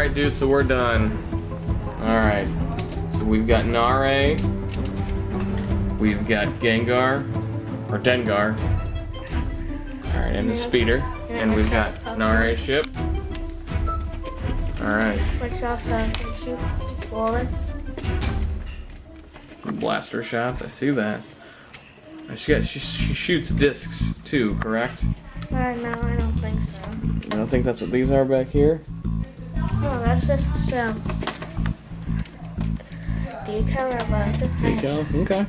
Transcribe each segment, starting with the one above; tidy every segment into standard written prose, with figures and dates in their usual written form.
Alright, dude, so we're done. Alright. So we've got Naare. We've got Dengar. Alright, and the speeder. And we've got Naare's ship. Alright. Which also can shoot bullets. Blaster shots, I see that. She shoots discs too, correct? No, I don't think so. I don't think that's what these are back here. No, that's just decal about the Decals? Okay.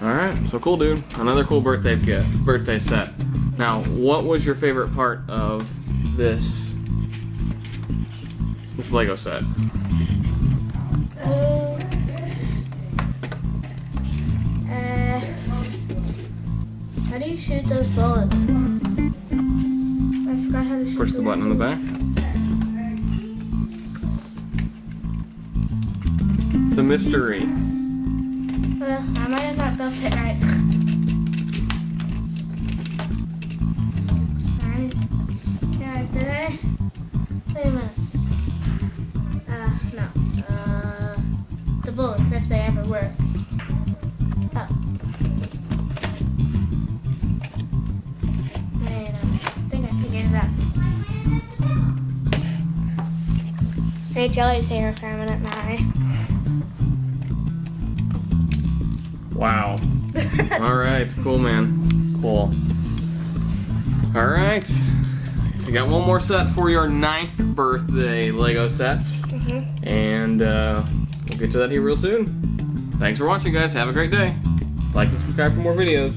Alright, so cool, dude. Another cool birthday set. Now, what was your favorite part of this Lego set? How do you shoot those bullets? I forgot how to shoot. Push the button on the back. It's a mystery. I might have not built it right. Yeah, did I? Wait a minute. No. The bullets, if they ever work. Oh. Wait, I think I figured it out. Hey, Jelly's here for a minute now. Wow. Alright, cool, man. Cool. Alright. I got one more set for your 9th birthday Lego sets. And we'll get to that here real soon. Thanks for watching, guys. Have a great day. Like and subscribe for more videos.